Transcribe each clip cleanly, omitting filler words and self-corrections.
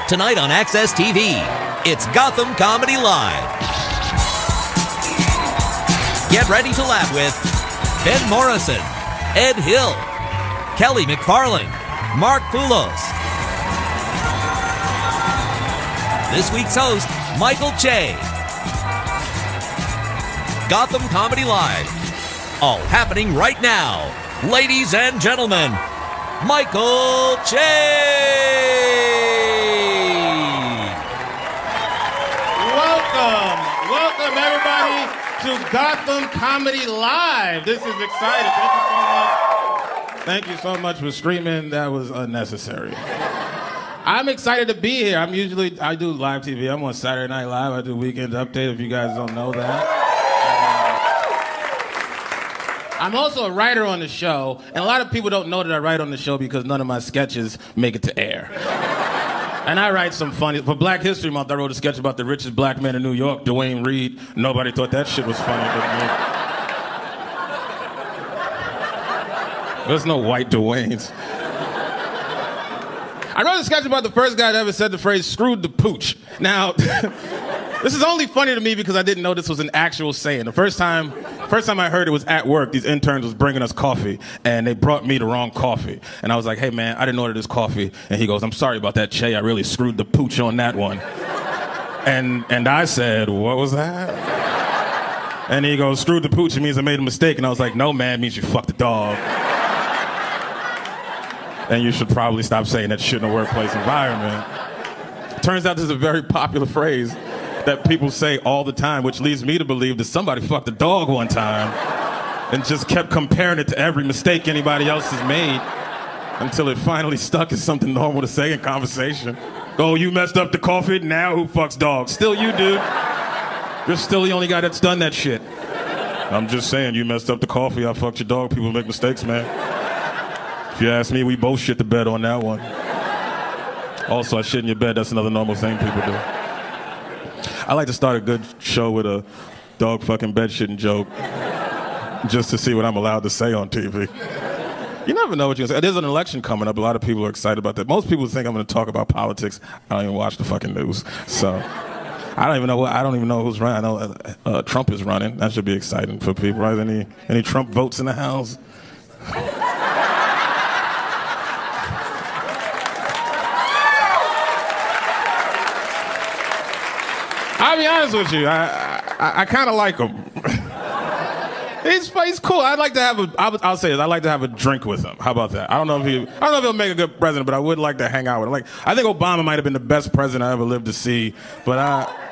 Tonight on Access TV, it's Gotham Comedy Live. Get ready to laugh with Ben Morrison, Ed Hill, Kelly McFarland, Mark Poulos. This week's host, Michael Che. Gotham Comedy Live. All happening right now. Ladies and gentlemen, Michael Che. Welcome everybody to Gotham Comedy Live. This is exciting. Thank you so much for streaming. That was unnecessary. I'm excited to be here. I do live TV. I'm on Saturday Night Live. I do Weekend Update, if you guys don't know that. I'm also a writer on the show, and a lot of people don't know that I write on the show because none of my sketches make it to air. And I write some funny... For Black History Month, I wrote a sketch about the richest black man in New York, Dwayne Reed. Nobody thought that shit was funny but me. There's no white Dwaynes. I wrote a sketch about the first guy that ever said the phrase, screwed the pooch. Now, this is only funny to me because I didn't know this was an actual saying. The first time I heard it was at work. These interns was bringing us coffee, and they brought me the wrong coffee. And I was like, hey, man, I didn't order this coffee. And he goes, I'm sorry about that, Che. I really screwed the pooch on that one. And I said, what was that? And he goes, screwed the pooch. It means I made a mistake. And I was like, no, man, it means you fucked the dog. And you should probably stop saying that shit in a workplace environment. Turns out this is a very popular phrase that people say all the time, which leads me to believe that somebody fucked a dog one time and just kept comparing it to every mistake anybody else has made until it finally stuck as something normal to say in conversation. Oh, you messed up the coffee? Now who fucks dogs? Still you, dude. You're still the only guy that's done that shit. I'm just saying, you messed up the coffee, I fucked your dog. People make mistakes, man. If you ask me, we both shit the bed on that one. Also, I shit in your bed. That's another normal thing people do. I like to start a good show with a dog fucking bed shitting joke just to see what I'm allowed to say on TV. You never know what you're gonna say. There's an election coming up. A lot of people are excited about that. Most people think I'm gonna talk about politics. I don't even watch the fucking news. So I don't even know who's running. I know Trump is running. That should be exciting for people, right? Any Trump votes in the House? I'll be honest with you, I kind of like him. He's cool. I'd like to have I'll say this, I'd like to have a drink with him. How about that? I don't know if he'll make a good president, but I would like to hang out with him. Like, I think Obama might have been the best president I ever lived to see, but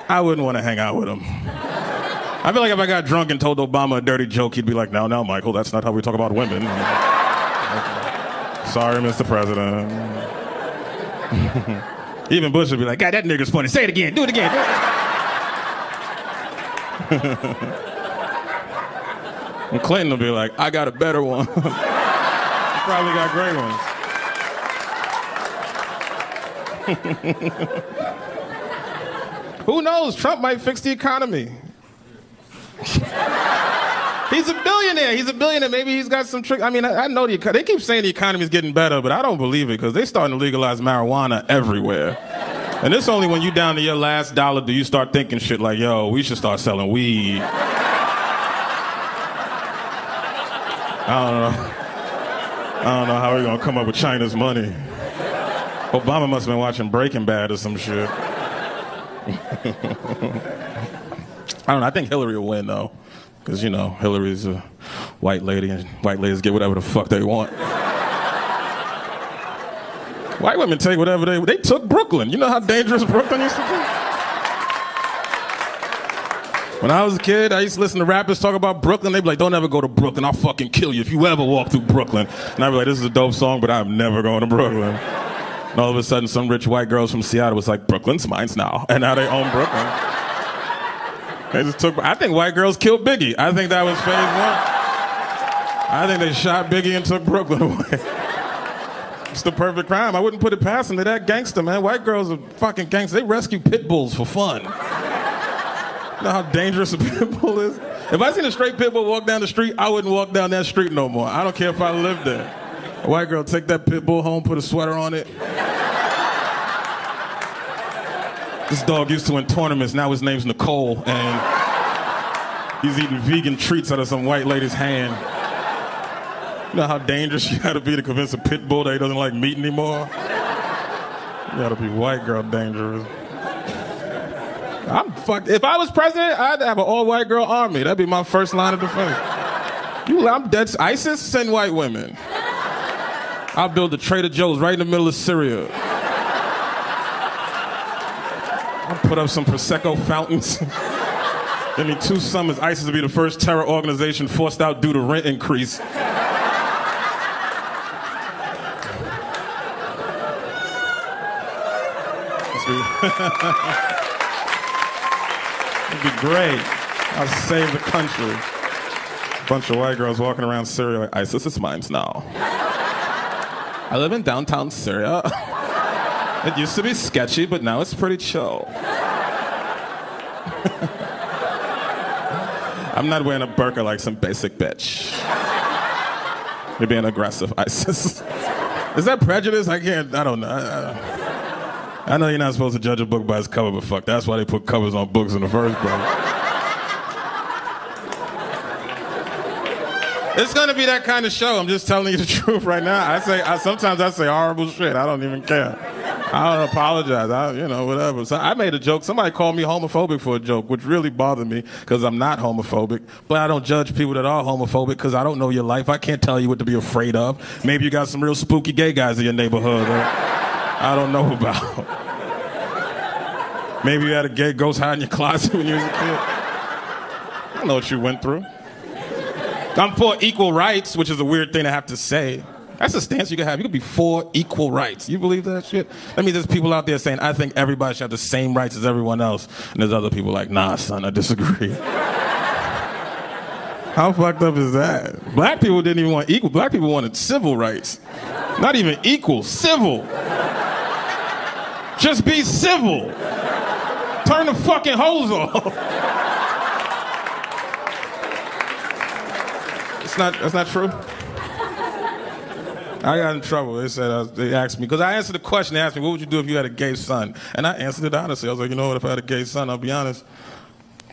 I wouldn't want to hang out with him. I feel like if I got drunk and told Obama a dirty joke, he'd be like, no, Michael, that's not how we talk about women. Sorry, Mr. President. Even Bush would be like, God, that nigga's funny. Say it again. Do it again. And Clinton will be like, I got a better one. He probably got great ones. Who knows? Trump might fix the economy. He's a billionaire. Maybe he's got some trick. I mean, I know they keep saying the economy's getting better, but I don't believe it because they're starting to legalize marijuana everywhere. And it's only when you down to your last dollar do you start thinking shit like, yo, we should start selling weed. I don't know how we're gonna come up with China's money. Obama must have been watching Breaking Bad or some shit. I don't know, I think Hillary will win though. Because, you know, Hillary's a white lady and white ladies get whatever the fuck they want. White women take whatever they took Brooklyn. You know how dangerous Brooklyn used to be? When I was a kid, I used to listen to rappers talk about Brooklyn. They'd be like, don't ever go to Brooklyn. I'll fucking kill you if you ever walk through Brooklyn. And I'd be like, this is a dope song, but I'm never going to Brooklyn. And all of a sudden, some rich white girls from Seattle was like, Brooklyn's mine now. And now they own Brooklyn. I think white girls killed Biggie. I think that was phase one. I think they shot Biggie and took Brooklyn away. It's the perfect crime. I wouldn't put it past them. They're that gangster, man. White girls are fucking gangsters. They rescue pit bulls for fun. You know how dangerous a pit bull is? If I seen a straight pit bull walk down the street, I wouldn't walk down that street no more. I don't care if I lived there. A white girl, take that pit bull home, put a sweater on it. This dog used to win tournaments. Now his name's Nicole, and he's eating vegan treats out of some white lady's hand. You know how dangerous you gotta be to convince a pit bull that he doesn't like meat anymore? You gotta be white girl dangerous. I'm fucked. If I was president, I'd have an all-white girl army. That'd be my first line of defense. I'm dead. ISIS, send white women. I'll build a Trader Joe's right in the middle of Syria. I'll put up some Prosecco fountains. Give me 2 summers. ISIS will be the first terror organization forced out due to rent increase. It'd be great. I'll save the country. A bunch of white girls walking around Syria like, ISIS is mine now. I live in downtown Syria. It used to be sketchy, but now it's pretty chill. I'm not wearing a burqa like some basic bitch. You're being aggressive, ISIS. Is that prejudice? I don't know. I know you're not supposed to judge a book by its cover, but fuck, that's why they put covers on books in the first place. It's gonna be that kind of show. I'm just telling you the truth right now. Sometimes I say horrible shit. I don't even care. I don't apologize. Whatever. So I made a joke. Somebody called me homophobic for a joke, which really bothered me because I'm not homophobic. But I don't judge people that are homophobic because I don't know your life. I can't tell you what to be afraid of. Maybe you got some real spooky gay guys in your neighborhood that I don't know about. Maybe you had a gay ghost hide in your closet when you was a kid. I don't know what you went through. I'm for equal rights, which is a weird thing to have to say. That's a stance you can have. You can be for equal rights. You believe that shit? That means there's people out there saying, I think everybody should have the same rights as everyone else. And there's other people like, nah, son, I disagree. How fucked up is that? Black people didn't even want equal. Black people wanted civil rights. Not even equal, civil. Just be civil. Turn the fucking hose off. That's not true. I got in trouble. They asked me, because I answered the question. They asked me, what would you do if you had a gay son? And I answered it honestly. I was like, you know what, if I had a gay son, I'll be honest.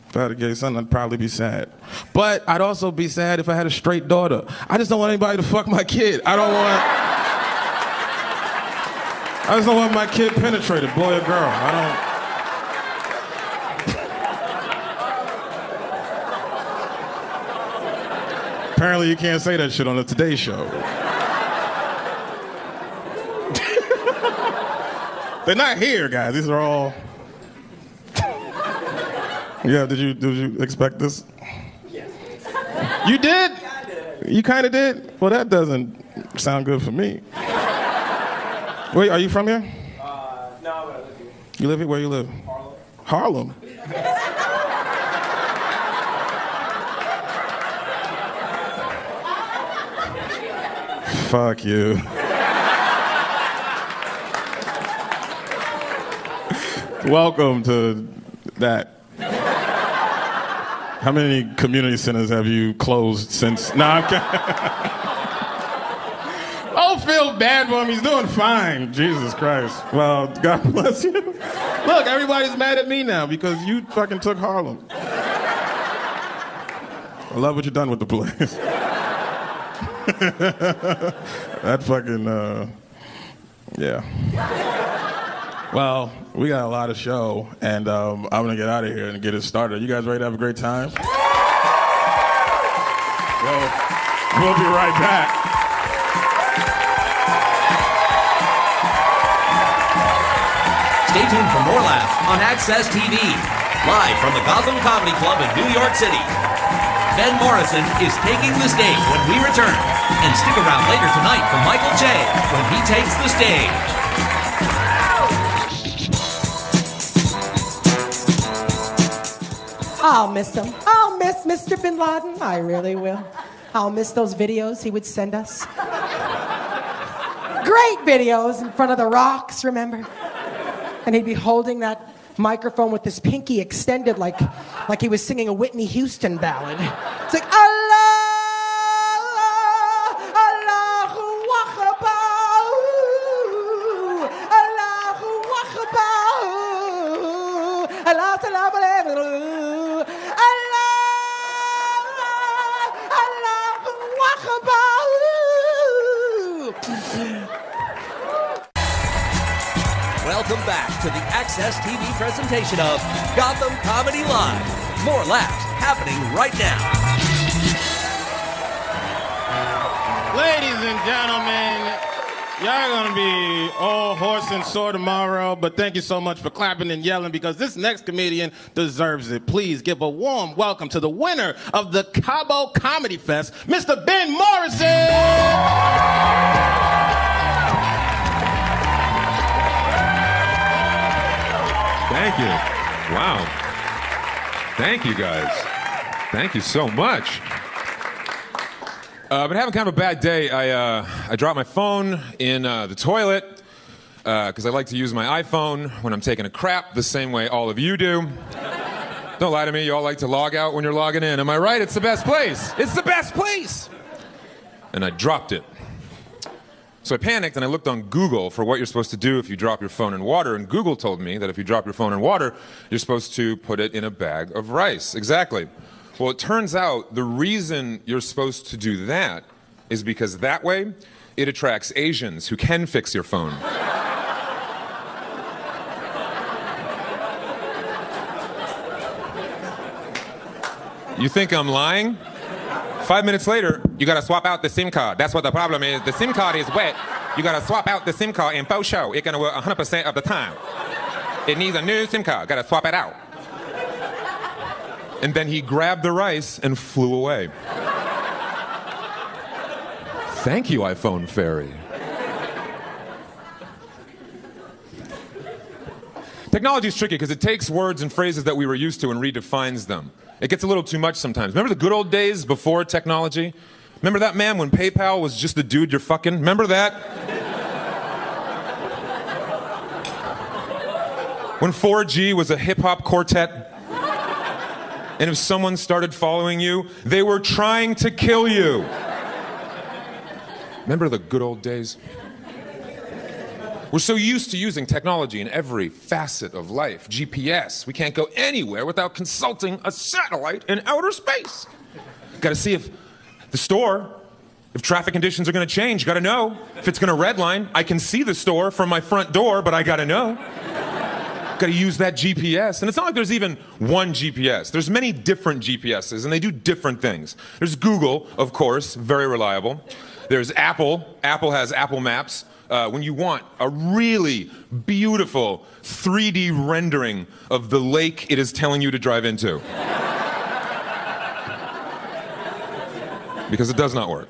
If I had a gay son, I'd probably be sad. But I'd also be sad if I had a straight daughter. I just don't want anybody to fuck my kid. I just don't want my kid penetrated, boy or girl. Apparently you can't say that shit on the Today Show. They're not here, guys. These are all... Yeah, did you expect this? Yes. You did? Yeah, I did. You kind of did? Well, that doesn't sound good for me. Wait, are you from here? No, I live here. You live here? Where you live? Harlem. Harlem? Fuck you. Welcome to that. How many community centers have you closed since? Nah, I'm kidding. Don't feel bad for him. He's doing fine. Jesus Christ. Well, God bless you. Look, everybody's mad at me now because you fucking took Harlem. I love what you've done with the place. That fucking, yeah. Well, we got a lot of show, and I'm gonna get out of here and get it started. You guys ready to have a great time? Well, we'll be right back. Stay tuned for more laughs on Access TV, live from the Gotham Comedy Club in New York City. Ben Morrison is taking the stage when we return. And stick around later tonight for Michael Che when he takes the stage. I'll miss him. I'll miss Mr. Bin Laden. I really will. I'll miss those videos he would send us. Great videos in front of the rocks, remember? And he'd be holding that microphone with his pinky extended like he was singing a Whitney Houston ballad. It's like, Allah, Allahu Akbar, Allahu Akbar. Allah, salam alaikum. Welcome back to the Access TV presentation of Gotham Comedy Live. More laughs happening right now. Ladies and gentlemen, y'all gonna be all horse and sore tomorrow, but thank you so much for clapping and yelling because this next comedian deserves it. Please give a warm welcome to the winner of the Cabo Comedy Fest, Mr. Ben Morrison! Thank you. Wow. Thank you, guys. Thank you so much. I've been having kind of a bad day. I dropped my phone in the toilet because I like to use my iPhone when I'm taking a crap the same way all of you do. Don't lie to me. You all like to log out when you're logging in. Am I right? It's the best place. It's the best place. And I dropped it. So I panicked and I looked on Google for what you're supposed to do if you drop your phone in water, and Google told me that if you drop your phone in water, you're supposed to put it in a bag of rice. Exactly. Well, it turns out the reason you're supposed to do that is because that way it attracts Asians who can fix your phone. You think I'm lying? 5 minutes later, you gotta swap out the SIM card. That's what the problem is. The SIM card is wet. You gotta swap out the SIM card and faux show. It's gonna work 100% of the time. It needs a new SIM card. Gotta swap it out. And then he grabbed the rice and flew away. Thank you, iPhone fairy. Technology is tricky because it takes words and phrases that we were used to and redefines them. It gets a little too much sometimes. Remember the good old days before technology? Remember that, man, when PayPal was just the dude you're fucking? Remember that? When 4G was a hip-hop quartet? And if someone started following you, they were trying to kill you. Remember the good old days? We're so used to using technology in every facet of life. GPS, we can't go anywhere without consulting a satellite in outer space. Gotta see if the store, if traffic conditions are gonna change, gotta know. If it's gonna redline, I can see the store from my front door, but I gotta know. Gotta use that GPS. And it's not like there's even one GPS. There's many different GPSs, and they do different things. There's Google, of course, very reliable. There's Apple. Apple has Apple Maps. When you want a really beautiful 3D rendering of the lake it is telling you to drive into. Because it does not work.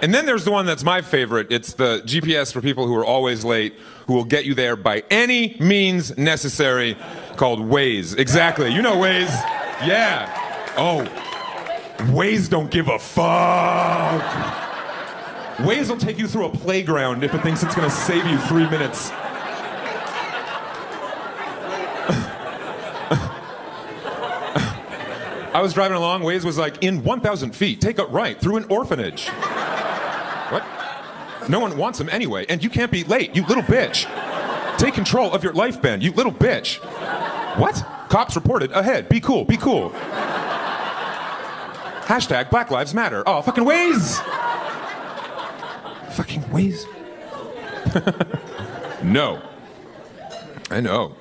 And then there's the one that's my favorite. It's the GPS for people who are always late, who will get you there by any means necessary, called Waze. Exactly. You know Waze. Yeah. Oh, Waze don't give a fuck. Waze will take you through a playground if it thinks it's going to save you 3 minutes. I was driving along, Waze was like, in 1,000 feet, take a right through an orphanage. What? No one wants them anyway, and you can't be late, you little bitch. Take control of your life, Ben, you little bitch. What? Cops reported ahead, be cool, be cool. Hashtag Black Lives Matter. Oh, fucking Waze! Fucking Waze. No. I know.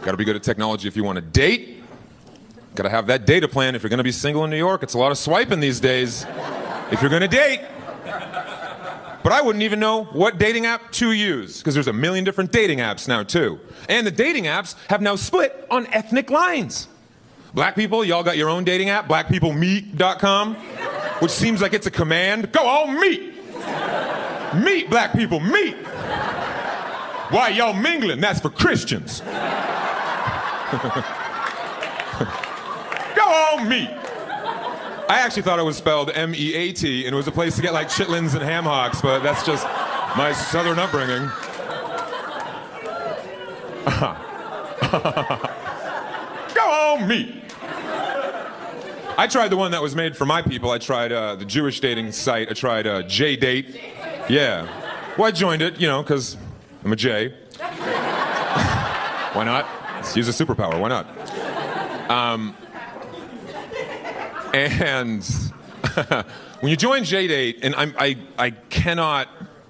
Gotta be good at technology if you want to date. Gotta have that data plan if you're gonna be single in New York. It's a lot of swiping these days if you're gonna date. But I wouldn't even know what dating app to use, because there's a million different dating apps now too. And the dating apps have now split on ethnic lines. Black people, y'all got your own dating app, blackpeoplemeet.com, which seems like it's a command. Go on, meet! Meet, black people, meet! Why y'all mingling? That's for Christians. Go on, meet! I actually thought it was spelled M-E-A-T, and it was a place to get like chitlins and ham hocks, but that's just my southern upbringing. Go on, meet! I tried the one that was made for my people. I tried the Jewish dating site. I tried J-Date. Yeah. Well, I joined it, you know, because I'm a J. Why not? Let's use a superpower. Why not? And when you join JDate, and I cannot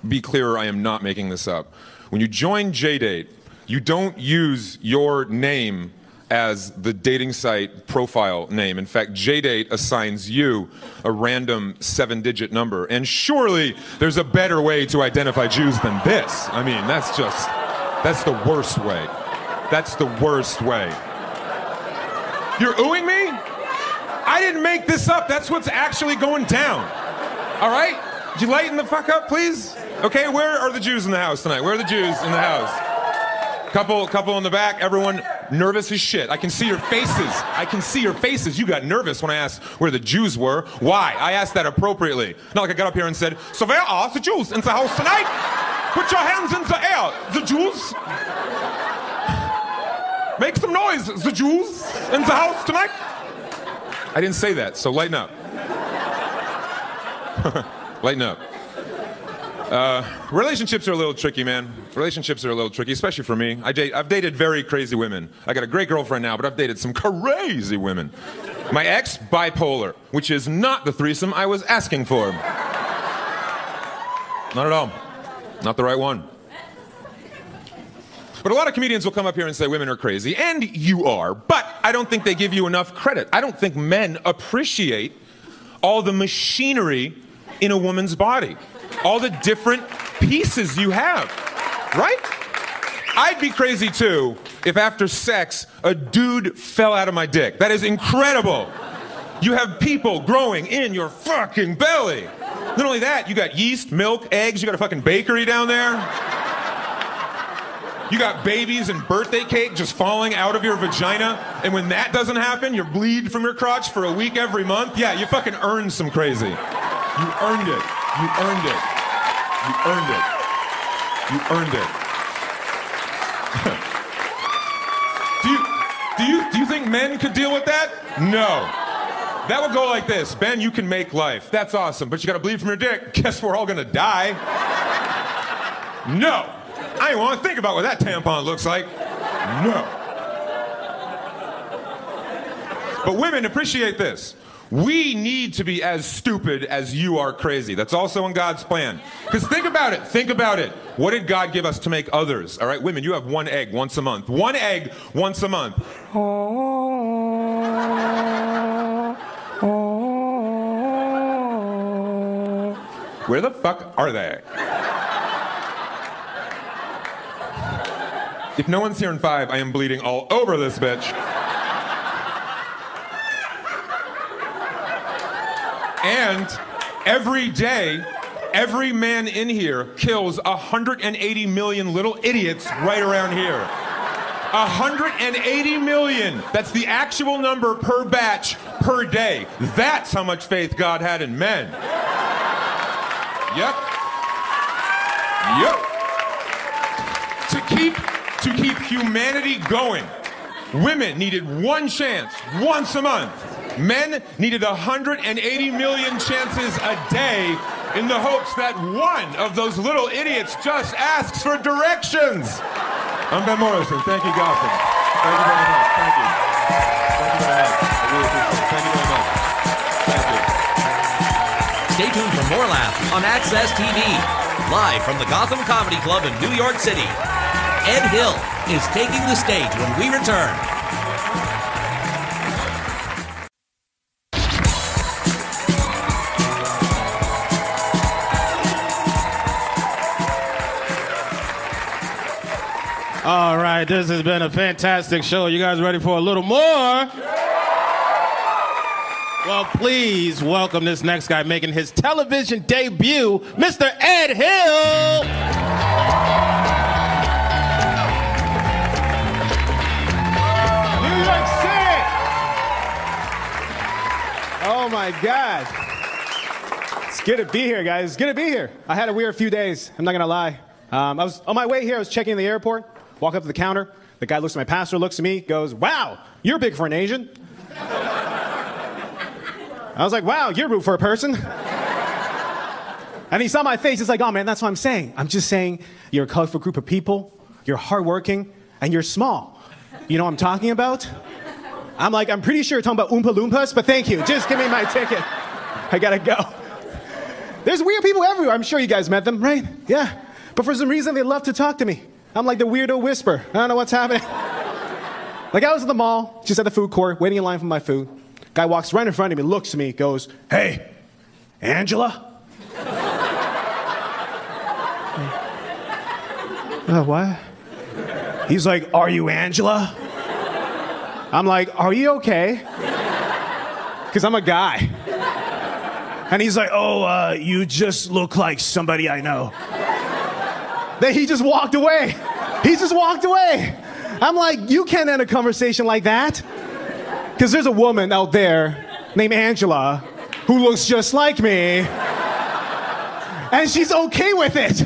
be clearer, I am not making this up. When you join JDate, you don't use your name as the dating site profile name. In fact, JDate assigns you a random 7-digit number. And surely there's a better way to identify Jews than this. I mean, that's the worst way. That's the worst way. You're oohing me? I didn't make this up. That's what's actually going down. All right? Could you lighten the fuck up, please? Okay, where are the Jews in the house tonight? Where are the Jews in the house? Couple in the back. Everyone nervous as shit. I can see your faces. I can see your faces. You got nervous when I asked where the Jews were. Why? I asked that appropriately. Not like I got up here and said, so where are the Jews in the house tonight? Put your hands in the air. The Jews? Make some noise. The Jews in the house tonight? I didn't say that, so lighten up. Lighten up. Relationships are a little tricky, man. Relationships are a little tricky, especially for me. I've dated very crazy women. I got a great girlfriend now, but I've dated some crazy women. My ex, bipolar, which is not the threesome I was asking for. Not at all. Not the right one. But a lot of comedians will come up here and say women are crazy, and you are, but I don't think they give you enough credit. I don't think men appreciate all the machinery in a woman's body. All the different pieces you have, right? I'd be crazy too if after sex a dude fell out of my dick. That is incredible. You have people growing in your fucking belly. Not only that, you got yeast, milk, eggs, you got a fucking bakery down there. You got babies and birthday cake just falling out of your vagina, and when that doesn't happen, you bleed from your crotch for a week every month. Yeah, you fucking earned some crazy. You earned it. You earned it. You earned it. You earned it. Do you think men could deal with that? No. That would go like this. Ben, you can make life. That's awesome, but you gotta bleed from your dick. Guess we're all gonna die. No. I don't want to think about what that tampon looks like. No. But women appreciate this. We need to be as stupid as you are crazy. That's also in God's plan. Because think about it. Think about it. What did God give us to make others? All right, women, you have one egg once a month. One egg once a month. Where the fuck are they? If no one's here in 5, I am bleeding all over this bitch. And every day, every man in here kills 180 million little idiots right around here. 180 million. That's the actual number per batch per day. That's how much faith God had in men. Yep. Yep. To keep humanity going, women needed one chance once a month. Men needed 180 million chances a day in the hopes that one of those little idiots just asks for directions. I'm Ben Morrison. Thank you, Gotham. Thank you very much. Thank you. Thank you very much. I really appreciate it. Thank you very much. Thank you. Stay tuned for more laughs on Access TV. Live from the Gotham Comedy Club in New York City, Ed Hill is taking the stage when we return. All right, this has been a fantastic show. You guys ready for a little more? Well, please welcome this next guy making his television debut, Mr. Ed Hill. New York City. Oh my God. It's good to be here, guys. It's good to be here. I had a weird few days. I'm not gonna lie. I was on my way here. I was checking in the airport. Walk up to the counter. The guy looks at my passport, looks at me, goes, "Wow, you're big for an Asian." I was like, "Wow, you're rude for a person." And he saw my face. He's like, "Oh man, that's what I'm saying. I'm just saying you're a colorful group of people. You're hardworking. and you're small. You know what I'm talking about? I'm like, I'm pretty sure you're talking about Oompa Loompas, but thank you. Just give me my ticket. I gotta go. There's weird people everywhere. I'm sure you guys met them, right? Yeah. But for some reason, they love to talk to me. I'm like the weirdo whisper. I don't know what's happening. Like I was at the mall, just at the food court, waiting in line for my food. Guy walks right in front of me, looks at me, goes, "Hey, Angela?" What? He's like, "Are you Angela?" I'm like, "Are you okay?" Because I'm a guy. And he's like, "Oh, you just look like somebody I know." Then he just walked away. He just walked away. I'm like, you can't end a conversation like that. Because there's a woman out there named Angela who looks just like me. And she's okay with it.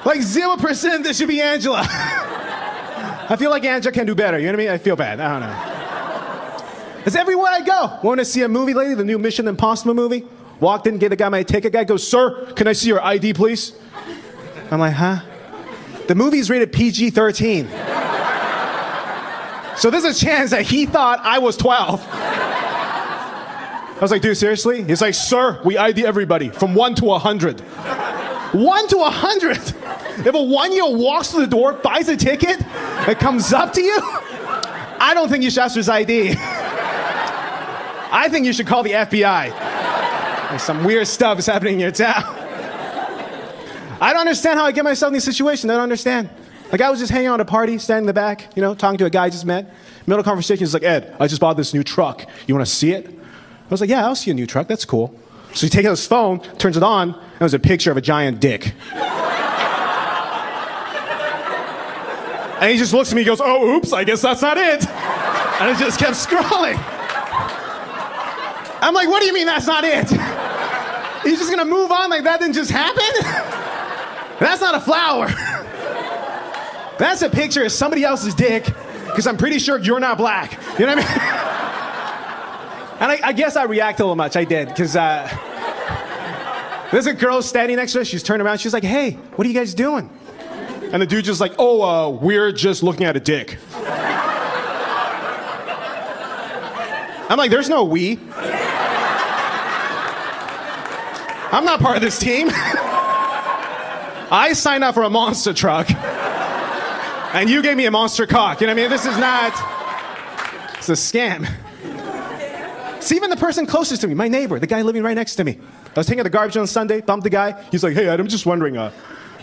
Like 0% this should be Angela. I feel like Angela can do better. You know what I mean? I feel bad. I don't know. It's everywhere I go. Want to see a movie lately? The new Mission Impossible movie? Walked in, gave the guy my ticket. Guy goes, "Sir, can I see your ID, please?" I'm like, "Huh?" The movie's rated PG-13. So there's a chance that he thought I was 12. I was like, "Dude, seriously?" He's like, "Sir, we ID everybody from 1 to 100. 1 to 100? If a 1-year-old walks through the door, buys a ticket, and comes up to you, I don't think you should ask for his ID. I think you should call the FBI. Like some weird stuff is happening in your town." I don't understand how I get myself in these situations. I don't understand. Like I was just hanging out at a party, standing in the back, you know, talking to a guy I just met. Middle of conversation, he's like, "Ed, I just bought this new truck. You want to see it?" I was like, "Yeah, I'll see a new truck. That's cool." So he takes out his phone, turns it on, and it was a picture of a giant dick. And he just looks at me and goes, "Oh, oops, I guess that's not it." And it just kept scrolling. I'm like, "What do you mean that's not it? He's just gonna move on like that didn't just happen?" That's not a flower. That's a picture of somebody else's dick, because I'm pretty sure you're not black. You know what I mean? And I guess I reacted a little much. I did, because there's a girl standing next to us. She's turned around. She's like, "Hey, what are you guys doing?" And the dude just like, "Oh, we're just looking at a dick." I'm like, "There's no we. I'm not part of this team. I signed up for a monster truck, and you gave me a monster cock. You know what I mean? This is not... It's a scam." See, even the person closest to me, my neighbor, the guy living right next to me. I was taking out the garbage on Sunday, bumped the guy. He's like, "Hey, Ed, I'm just wondering,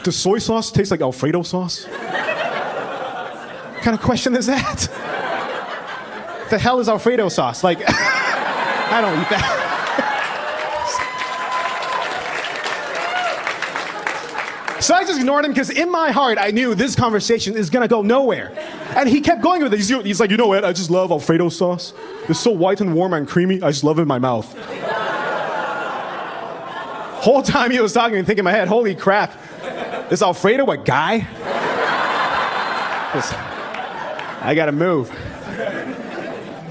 does soy sauce taste like Alfredo sauce?" What kind of question is that? The hell is Alfredo sauce? Like, I don't eat that. So I just ignored him because in my heart, I knew this conversation is going to go nowhere. And he kept going with it. He's like, "You know what? I just love Alfredo sauce. It's so white and warm and creamy. I just love it in my mouth." Whole time he was talking and thinking in my head, "Holy crap. Is Alfredo a guy?" I got to move.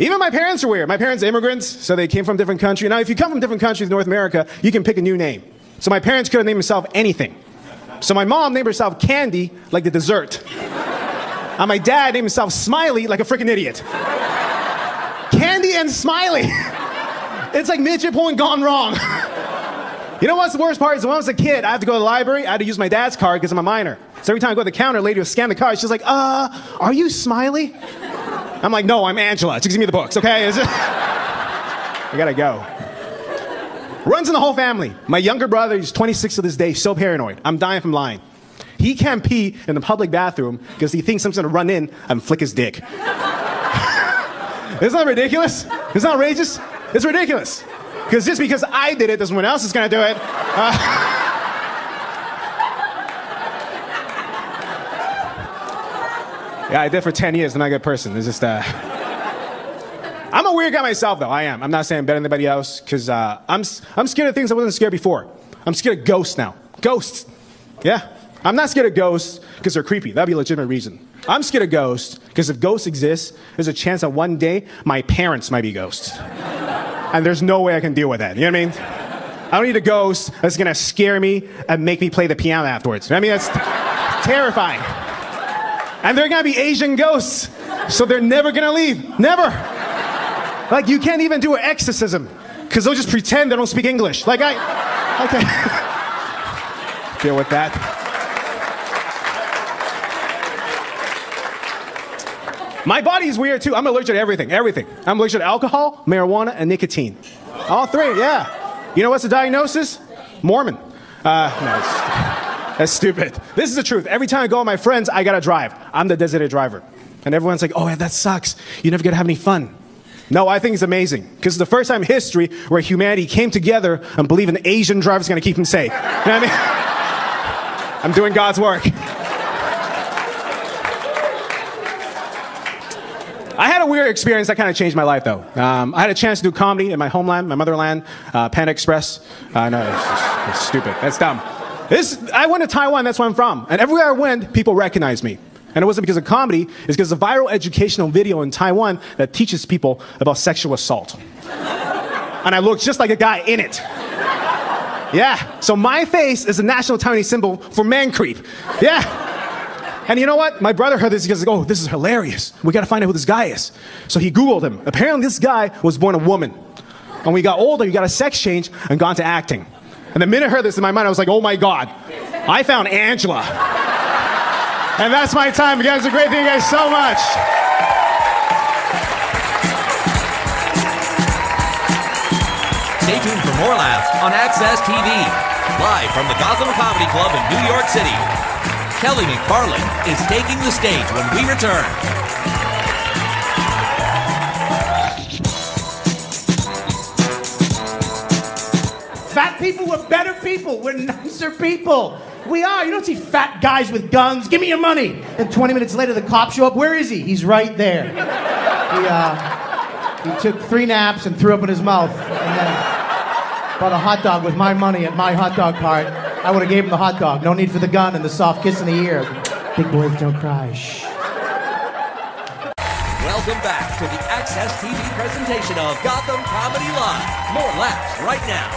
Even my parents are weird. My parents are immigrants, so they came from different countries. Now, if you come from different countries in North America, you can pick a new name. So my parents could have named themselves anything. So my mom named herself Candy, like the dessert. And my dad named himself Smiley, like a freaking idiot. Candy and Smiley. It's like midget point gone wrong. You know what's the worst part is when I was a kid, I had to go to the library, I had to use my dad's card because I'm a minor. So every time I go to the counter, a lady would scan the card, she's like, "Are you Smiley?" I'm like, "No, I'm Angela. Just give me the books, okay?" I gotta go. Runs in the whole family. My younger brother, he's 26 to this day, so paranoid. I'm dying from lying. He can't pee in the public bathroom because he thinks I'm gonna run in and flick his dick. Isn't that ridiculous? It's not outrageous? It's ridiculous. Because just because I did it doesn't mean someone else is gonna do it. Yeah, I did for 10 years. I'm not a good person. It's just, I'm a weird guy myself, though. I am. I'm not saying I'm better than anybody else, because I'm scared of things I wasn't scared before. I'm scared of ghosts now. Ghosts. Yeah. I'm not scared of ghosts because they're creepy. That'd be a legitimate reason. I'm scared of ghosts because if ghosts exist, there's a chance that one day my parents might be ghosts. And there's no way I can deal with that. You know what I mean? I don't need a ghost that's going to scare me and make me play the piano afterwards. I mean, that's terrifying. And they're gonna be Asian ghosts. So they're never gonna leave. Never. Like, you can't even do an exorcism, because they'll just pretend they don't speak English. Like, okay. Deal with that. My body is weird too. I'm allergic to everything. I'm allergic to alcohol, marijuana, and nicotine. All three, yeah. You know what's the diagnosis? Mormon. That's stupid. This is the truth. Every time I go with my friends, I gotta drive. I'm the designated driver. And everyone's like, oh, that sucks. You never get to have any fun. No, I think it's amazing. Because it's the first time in history where humanity came together and believed an Asian driver's gonna keep them safe. You know what I mean? I'm doing God's work. I had a weird experience that kind of changed my life, though. I had a chance to do comedy in my homeland, my motherland, Panda Express. No, it's stupid. That's dumb. I went to Taiwan, that's where I'm from. And everywhere I went, people recognized me. And it wasn't because of comedy, it's because of a viral educational video in Taiwan that teaches people about sexual assault. And I look just like a guy in it. Yeah, so my face is a national Taiwanese symbol for man creep. Yeah. And you know what? My brother heard this, he goes, oh, this is hilarious. We gotta find out who this guy is. So he Googled him. Apparently this guy was born a woman. And when he got older, he got a sex change and got into acting. And the minute I heard this in my mind, I was like, oh my God, I found Angela. And that's my time. You guys are great. Thank you guys so much. Stay tuned for more laughs on Access TV. Live from the Gotham Comedy Club in New York City. Kelly McFarland is taking the stage when we return. Fat people, we're better people. We're nicer people. We are. You don't see fat guys with guns. Give me your money. And 20 minutes later, the cops show up. Where is he? He's right there. He took 3 naps and threw up in his mouth. And then bought a hot dog with my money at my hot dog cart. I would have gave him the hot dog. No need for the gun and the soft kiss in the ear. Big boys don't cry. Shh. Welcome back to the Access TV presentation of Gotham Comedy Live. More laughs right now.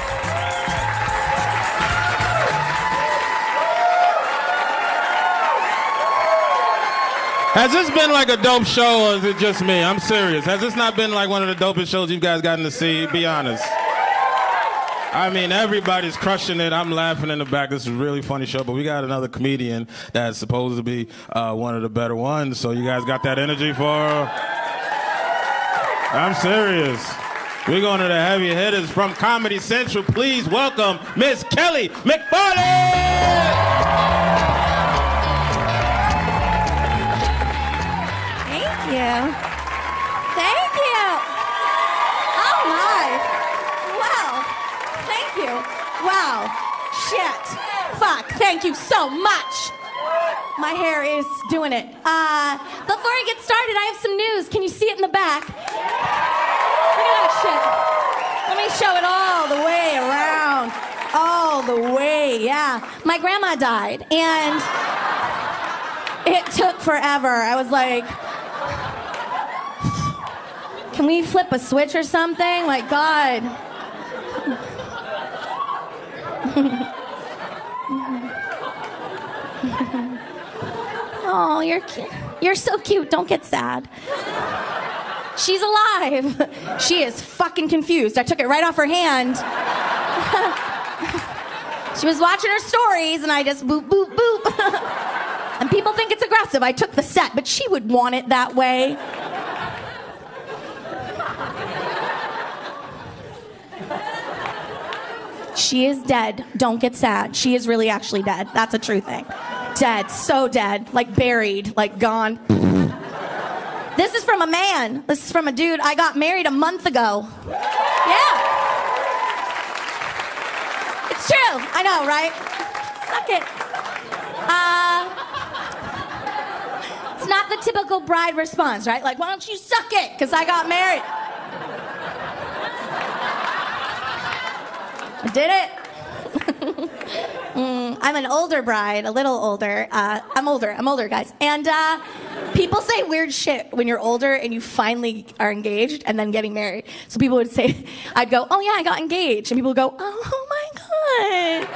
Has this been like a dope show, or is it just me? I'm serious. Has this not been like one of the dopest shows you guys gotten to see? Be honest. I mean, everybody's crushing it. I'm laughing in the back. This is a really funny show, but we got another comedian that's supposed to be one of the better ones. So you guys got that energy for her? I'm serious. We're going to the heavy hitters from Comedy Central. Please welcome Miss Kelly McFarland! Thank you. Oh my. Wow. Thank you. Wow. Shit. Fuck. Thank you so much. My hair is doing it. Before I get started, I have some news. Can you see it in the back? Look at that shit. Let me show it all the way around. All the way, yeah. My grandma died, and it took forever. I was like, can we flip a switch or something? Like, God. Oh, you're cute. You're so cute. Don't get sad. She's alive. She is fucking confused. I took it right off her hand. She was watching her stories, and I just boop, boop, boop. And people think it's aggressive. I took the set, but she would want it that way. She is dead. Don't get sad. She is really actually dead. That's a true thing. Dead. So dead. Like buried. Like gone. This is from a man. This is from a dude. I got married a month ago. Yeah. It's true. I know, right? Suck it. It's not the typical bride response, right? Like, why don't you suck it? Because I got married. I did it. I'm an older bride, a little older. I'm older, guys. And people say weird shit when you're older and you finally are engaged and then getting married. So people would say, I'd go, oh yeah, I got engaged. And people would go, oh my God.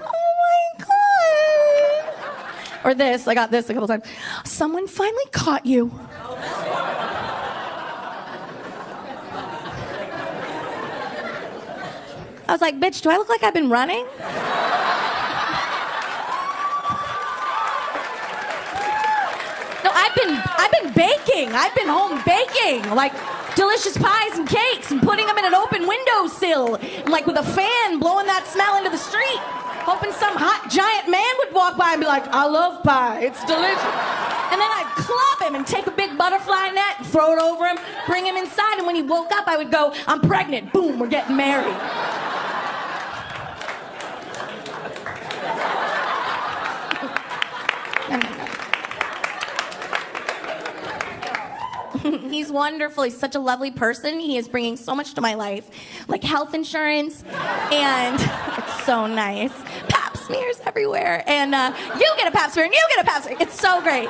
Oh my God. Or this, I got this a couple times. Someone finally caught you. I was like, bitch, do I look like I've been running? No, I've been baking. I've been home baking. Like delicious pies and cakes and putting them in an open windowsill. And like with a fan blowing that smell into the street. Hoping some hot giant man would walk by and be like, I love pie. It's delicious. And then I'd club him and take a big butterfly net and throw it over him, bring him inside. And when he woke up, I would go, I'm pregnant. Boom, we're getting married. He's wonderful. He's such a lovely person. He is bringing so much to my life, like health insurance, and it's so nice. Pap smears everywhere, and you get a pap smear, and you get a pap smear. It's so great.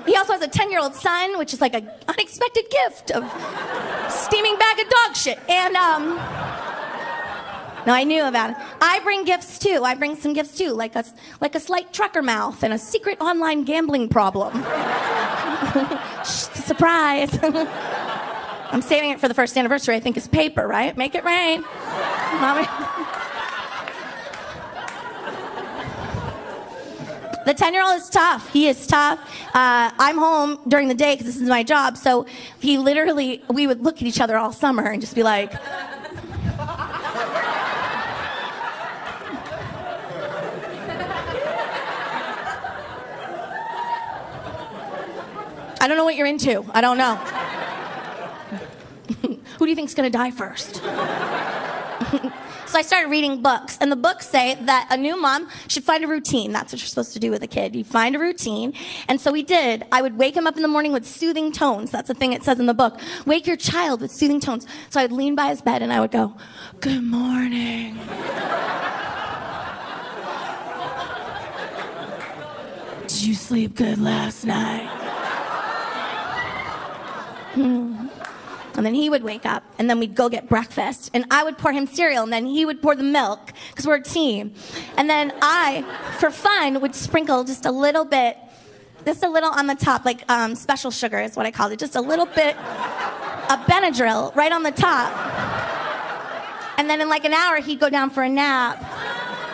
He also has a 10-year-old son, which is like an unexpected gift of steaming bag of dog shit. And no, I knew about it. I bring gifts too. I bring some gifts too, like a slight trucker mouth and a secret online gambling problem. Surprise. I'm saving it for the first anniversary. I think it's paper, right? Make it rain. Mommy. The 10-year-old is tough. He is tough. I'm home during the day because this is my job. So we would look at each other all summer and just be like, I don't know what you're into. I don't know. Who do you think's gonna die first? So I started reading books, and the books say that a new mom should find a routine. That's what you're supposed to do with a kid. You find a routine, and so we did. I would wake him up in the morning with soothing tones. That's the thing it says in the book. Wake your child with soothing tones. So I'd lean by his bed, and I would go, good morning. Did you sleep good last night? And then he would wake up, and then we'd go get breakfast, and I would pour him cereal, and then he would pour the milk, because we're a team. And then I, for fun, would sprinkle just a little on the top, like special sugar is what I called it, just a little bit of Benadryl right on the top. And then in like an hour, he'd go down for a nap.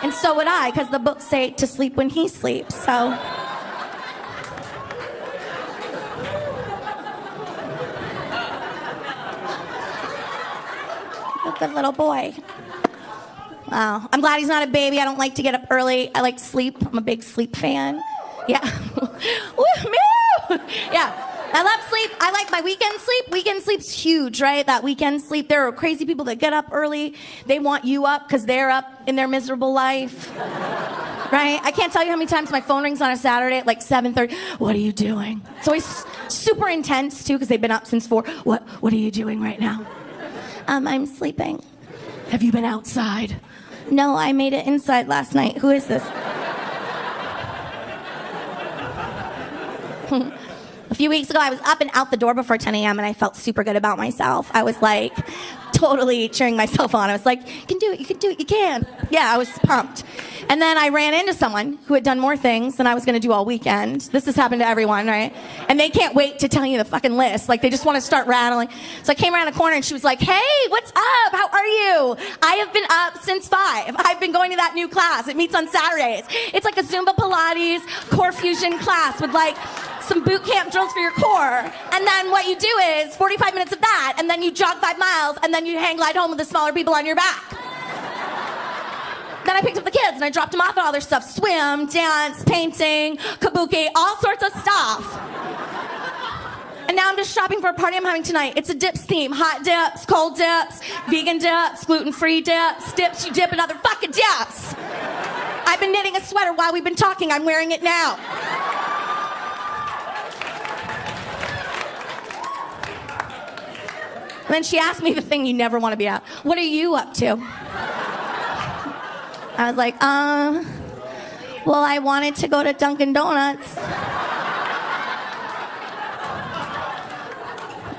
And so would I, because the books say to sleep when he sleeps, so... Good little boy. Wow. I'm glad he's not a baby. I don't like to get up early. I like sleep. I'm a big sleep fan. Yeah. Yeah. I love sleep. I like my weekend sleep. Weekend sleep's huge, right? That weekend sleep. There are crazy people that get up early. They want you up because they're up in their miserable life. Right? I can't tell you how many times my phone rings on a Saturday at like 7:30. What are you doing? It's always super intense too because they've been up since 4. What are you doing right now? I'm sleeping. Have you been outside? No, I made it inside last night. Who is this? A few weeks ago, I was up and out the door before 10 a.m. and I felt super good about myself. I was like totally cheering myself on. I was like, you can do it, you can do it, you can. Yeah, I was pumped. And then I ran into someone who had done more things than I was going to do all weekend. This has happened to everyone, right? And they can't wait to tell you the fucking list. Like, they just want to start rattling. So I came around a corner and she was like, hey, what's up? How are you? I have been up since 5. I've been going to that new class. It meets on Saturdays. It's like a Zumba Pilates core fusion class with like some boot camp drills for your core. And then what you do is 45 minutes of that, and then you jog 5 miles, and then you hang glide home with the smaller people on your back. Then I picked up the kids and I dropped them off at all their stuff. Swim, dance, painting, kabuki, all sorts of stuff. And now I'm just shopping for a party I'm having tonight. It's a dips theme. Hot dips, cold dips, vegan dips, gluten-free dips, dips you dip in other fucking dips. I've been knitting a sweater while we've been talking. I'm wearing it now. And then she asked me the thing you never want to be at. What are you up to? I was like, well, I wanted to go to Dunkin' Donuts.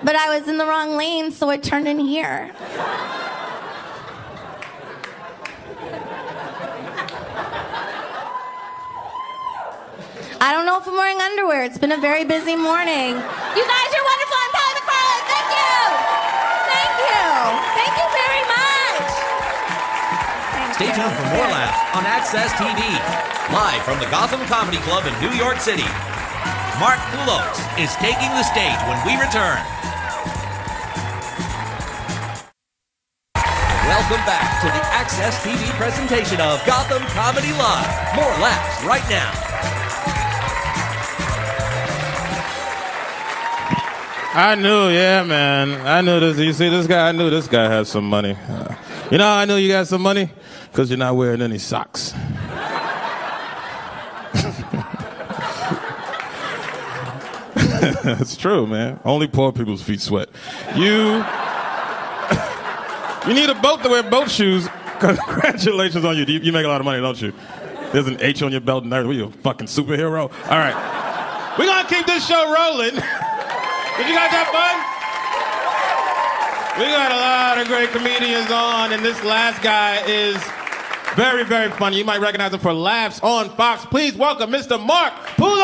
But I was in the wrong lane, so I turned in here. I don't know if I'm wearing underwear. It's been a very busy morning. You guys are wonderful. I'm Kelly McFarland. Thank you. Thank you. Thank you very much. Stay tuned for more laughs on Access TV. Live from the Gotham Comedy Club in New York City. Mark Poulos is taking the stage when we return. Welcome back to the Access TV presentation of Gotham Comedy Live. More laughs right now. I knew, yeah, man. I knew this. You see this guy? I knew this guy had some money. You know how I knew you got some money? Because you're not wearing any socks. It's true, man. Only poor people's feet sweat. You need a boat to wear boat shoes. Congratulations on you. You make a lot of money, don't you? There's an H on your belt and everything. You're a fucking superhero. All right. We're going to keep this show rolling. Did you guys have fun? We got a lot of great comedians on, and this last guy is very, very funny. You might recognize him for Laughs on Fox. Please welcome Mr. Mark Poulos!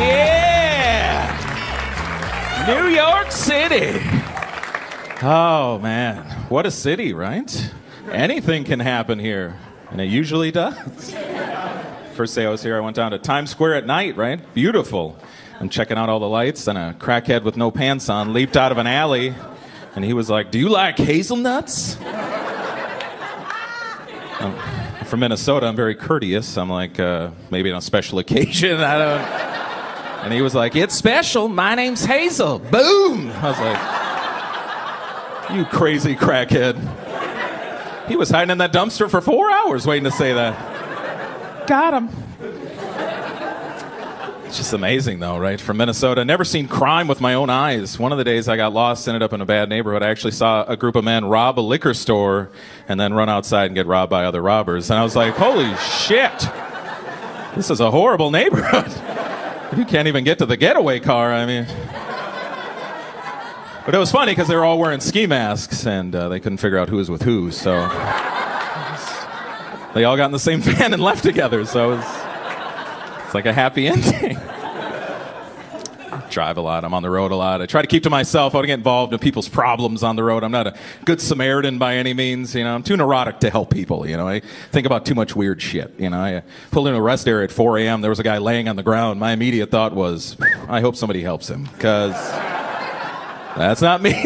Yeah! New York City. Oh, man. What a city, right? Anything can happen here, and it usually does. First day I was here, I went down to Times Square at night, right? Beautiful. I'm checking out all the lights, and a crackhead with no pants on leaped out of an alley, and he was like, "Do you like hazelnuts?" From Minnesota, I'm very courteous. I'm like, maybe on a special occasion, I don't... And he was like, "It's special, my name's Hazel." Boom! I was like, you crazy crackhead. He was hiding in that dumpster for 4 hours waiting to say that. Got him. It's just amazing, though, right? From Minnesota. Never seen crime with my own eyes. One of the days I got lost, ended up in a bad neighborhood. I actually saw a group of men rob a liquor store and then run outside and get robbed by other robbers. And I was like, holy shit. This is a horrible neighborhood. You can't even get to the getaway car, I mean. But it was funny because they were all wearing ski masks and they couldn't figure out who was with who, so... They all got in the same van and left together, so it's like a happy ending. I drive a lot. I'm on the road a lot. I try to keep to myself. I don't get involved in people's problems on the road. I'm not a good Samaritan by any means. You know, I'm too neurotic to help people. You know, I think about too much weird shit. You know, I pulled into a rest area at 4 a.m. There was a guy laying on the ground. My immediate thought was, I hope somebody helps him, because that's not me.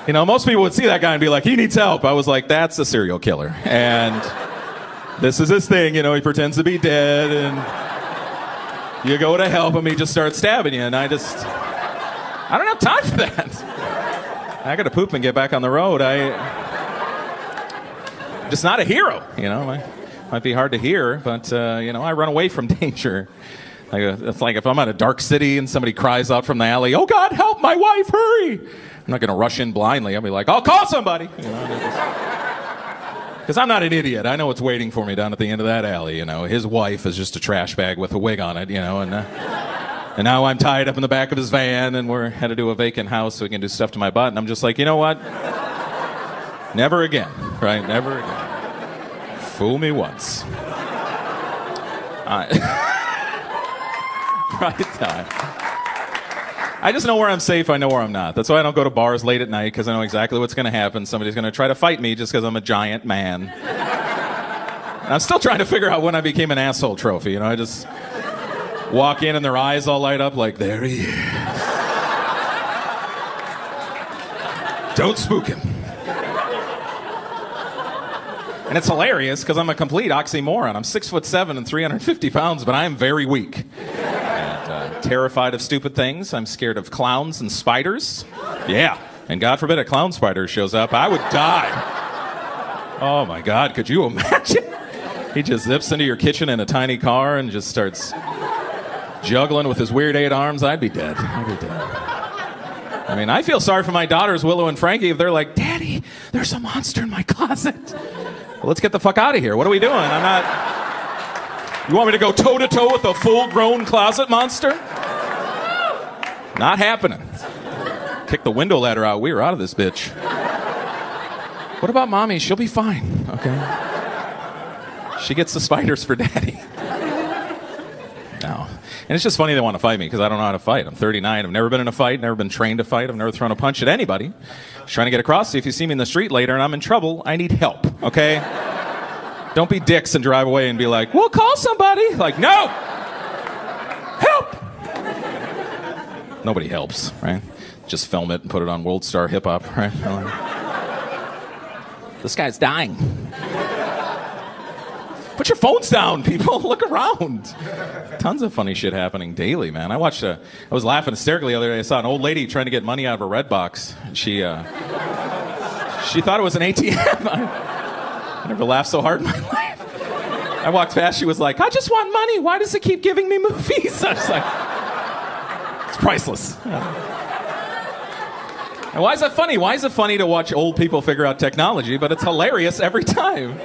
You know, most people would see that guy and be like, he needs help. I was like, that's a serial killer. And this is his thing, you know, he pretends to be dead and you go to help him, he just starts stabbing you. And I don't have time for that. I gotta poop and get back on the road. I'm just not a hero, you know. Might be hard to hear, but, you know, I run away from danger. It's like if I'm at a dark city and somebody cries out from the alley, "Oh God, help my wife, hurry!" I'm not going to rush in blindly. I'll be like, "I'll call somebody." You know, because I'm not an idiot. I know what's waiting for me down at the end of that alley. You know, his wife is just a trash bag with a wig on it. You know, and now I'm tied up in the back of his van, and we're headed to a vacant house so we can do stuff to my butt. And I'm just like, you know what? Never again, right? Never again. Fool me once. Right time. I just know where I'm safe, I know where I'm not. That's why I don't go to bars late at night, because I know exactly what's going to happen. Somebody's going to try to fight me just because I'm a giant man. And I'm still trying to figure out when I became an asshole trophy. You know, I just walk in and their eyes all light up like, there he is. Don't spook him. And it's hilarious because I'm a complete oxymoron. I'm 6'7" and 350 pounds, but I am very weak. Terrified of stupid things. I'm scared of clowns and spiders. Yeah. And God forbid a clown spider shows up, I would die. Oh my God, could you imagine? He just zips into your kitchen in a tiny car and just starts juggling with his weird 8 arms. I'd be dead. I mean, I feel sorry for my daughters, Willow and Frankie, if they're like, "Daddy, there's a monster in my closet." Well, let's get the fuck out of here. What are we doing? I'm not... You want me to go toe-to-toe with a full-grown closet monster? Not happening. Kick the window ladder out. We were out of this bitch. What about mommy? She'll be fine, okay? She gets the spiders for daddy. No. And it's just funny they want to fight me because I don't know how to fight. I'm 39. I've never been in a fight, never been trained to fight. I've never thrown a punch at anybody. Just trying to get across. So if you see me in the street later and I'm in trouble, I need help, okay? Don't be dicks and drive away and be like, we'll call somebody. Like, no! Help! Nobody helps, right? Just film it and put it on World Star Hip Hop, right? This guy's dying. Put your phones down, people. Look around. Tons of funny shit happening daily, man. I was laughing hysterically the other day. I saw an old lady trying to get money out of her red box. She thought it was an ATM. I never laughed so hard in my life. I walked past. She was like, I just want money. Why does it keep giving me movies? I was like, it's priceless. And why is that funny? Why is it funny to watch old people figure out technology, but it's hilarious every time?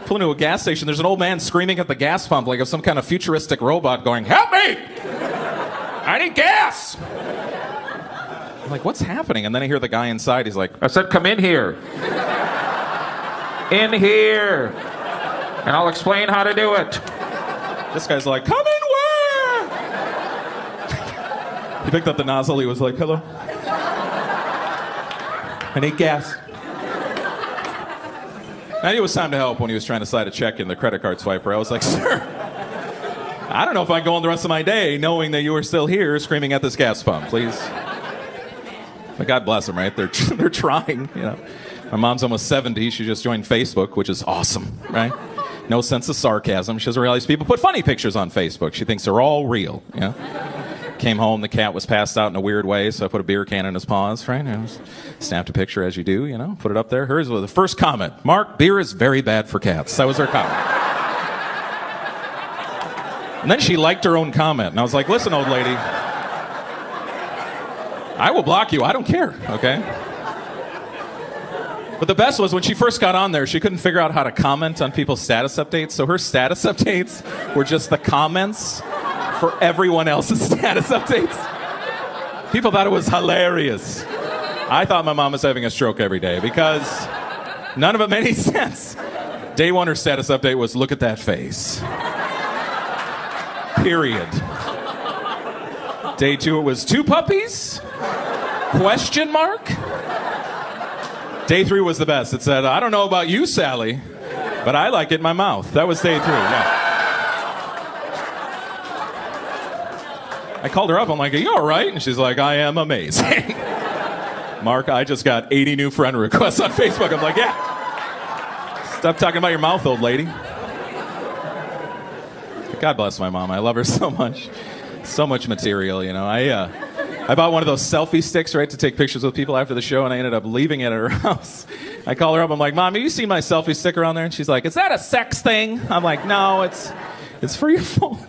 Pull into a gas station, there's an old man screaming at the gas pump like of some kind of futuristic robot going, help me! I need gas! I'm like, what's happening? And then I hear the guy inside, he's like, I said come in here. In here. And I'll explain how to do it. This guy's like, come in where? He picked up the nozzle, he was like, hello? I need gas. I knew it was time to help when he was trying to slide a check in the credit card swiper. I was like, sir, I don't know if I can go on the rest of my day knowing that you are still here screaming at this gas pump, please. But God bless them, right? They're trying, you know. My mom's almost 70. She just joined Facebook, which is awesome, right? No sense of sarcasm. She doesn't realize people put funny pictures on Facebook. She thinks they're all real, you know. Came home, the cat was passed out in a weird way, so I put a beer can in his paws, right? You know, snapped a picture as you do, you know, put it up there. Hers was the first comment. Mark, beer is very bad for cats. That was her comment. And then she liked her own comment, and I was like, listen, old lady, I will block you. I don't care, okay? But the best was when she first got on there, she couldn't figure out how to comment on people's status updates, so her status updates were just the comments for everyone else's status updates. People thought it was hilarious. I thought my mom was having a stroke every day because none of it made any sense. Day one, her status update was, look at that face. Period. Day two, it was 2 puppies? Question mark? Day 3 was the best. It said, I don't know about you, Sally, but I like it in my mouth. That was day 3, yeah. I called her up. I'm like, are you all right? And she's like, I am amazing. Mark, I just got 80 new friend requests on Facebook. I'm like, yeah. Stop talking about your mouth, old lady. God bless my mom. I love her so much. So much material, you know. I bought one of those selfie sticks, right, to take pictures with people after the show, and I ended up leaving it at her house. I call her up. I'm like, Mom, have you seen my selfie stick around there? And she's like, is that a sex thing? I'm like, no, it's for your phone.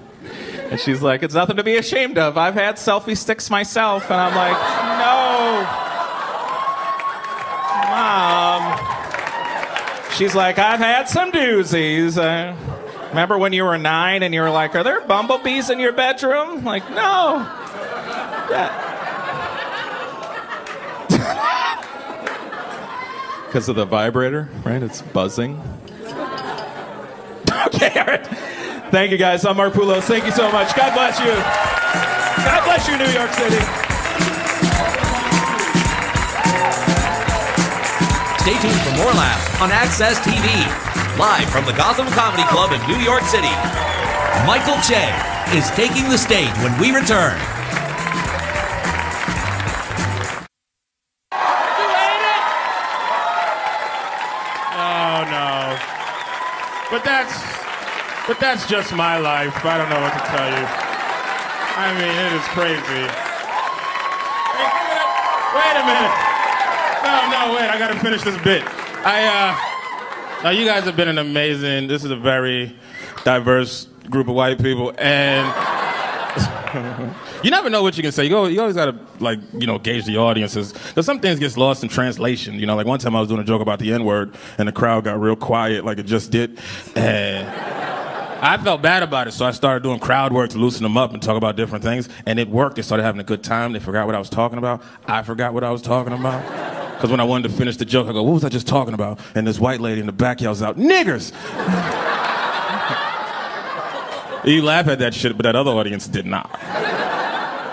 And she's like, it's nothing to be ashamed of. I've had selfie sticks myself. And I'm like, no. Mom. She's like, I've had some doozies. Remember when you were 9 and you were like, are there bumblebees in your bedroom? I'm like, no. Yeah. Because of the vibrator, right? It's buzzing. Okay, all right. Thank you, guys. I'm Mark Poulos. Thank you so much. God bless you. God bless you, New York City. Stay tuned for more laughs on Access TV. Live from the Gotham Comedy Club in New York City, Michael Che is taking the stage when we return. Oh, no. But that's just my life. I don't know what to tell you. I mean, it is crazy. Hey, wait a minute. No, wait. I got to finish this bit. Now, you guys have been an amazing... This is a very diverse group of white people, and... You never know what you can say. You always got to, gauge the audiences. Because some things get lost in translation. You know, like one time I was doing a joke about the N-word, and the crowd got real quiet like it just did. And I felt bad about it, so I started doing crowd work to loosen them up and talk about different things. And it worked. They started having a good time. They forgot what I was talking about. I forgot what I was talking about. Because when I wanted to finish the joke, I go, what was I just talking about? And this white lady in the back yells out, niggers! You laugh at that shit, but that other audience did not.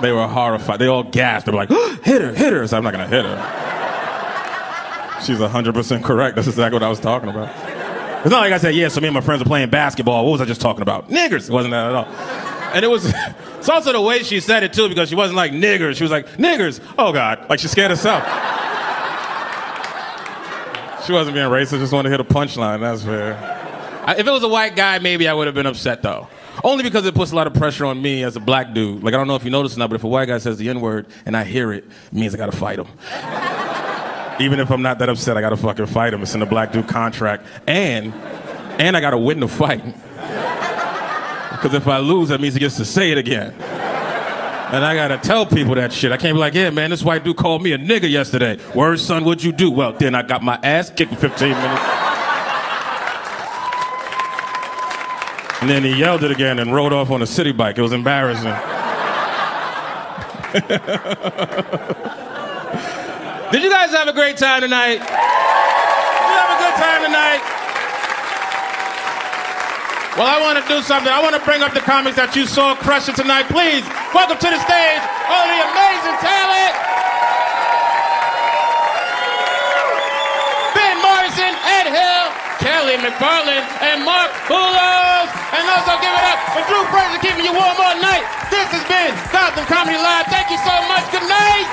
They were horrified. They all gasped. They were like, hit her, hit her. So I'm not going to hit her. She's 100% correct. That's exactly what I was talking about. It's not like I said, yeah, so me and my friends are playing basketball. What was I just talking about? Niggers. It wasn't that at all. And it's also the way she said it, too, because she wasn't like niggers. She was like, niggers. Oh, God. Like she scared herself. She wasn't being racist. Just wanted to hit a punchline. That's fair. If it was a white guy, maybe I would have been upset, though. Only because it puts a lot of pressure on me as a black dude. Like, I don't know if you notice or not, but if a white guy says the N-word and I hear it, it means I gotta fight him. Even if I'm not that upset, I gotta fucking fight him. It's in the black dude contract. And I gotta win the fight. Because if I lose, that means he gets to say it again. And I gotta tell people that shit. I can't be like, yeah, man, this white dude called me a nigga yesterday. Word, son, what'd you do? Well, then I got my ass kicked in 15 minutes. And then he yelled it again and rode off on a city bike. It was embarrassing. Did you guys have a great time tonight? Did you have a good time tonight? Well, I want to do something. I want to bring up the comics that you saw crushing tonight. Please, welcome to the stage, all the amazing talent. Ben Morrison, Ed Hill, Kelly McFarland, and Mark Poulos. And also give it up for Drew Fraser keeping you warm all night. This has been Gotham Comedy Live. Thank you so much. Good night.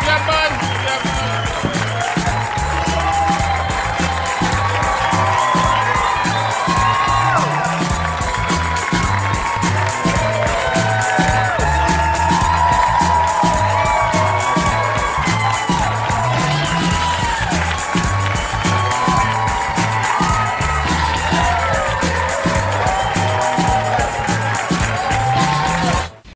Yeah, bud.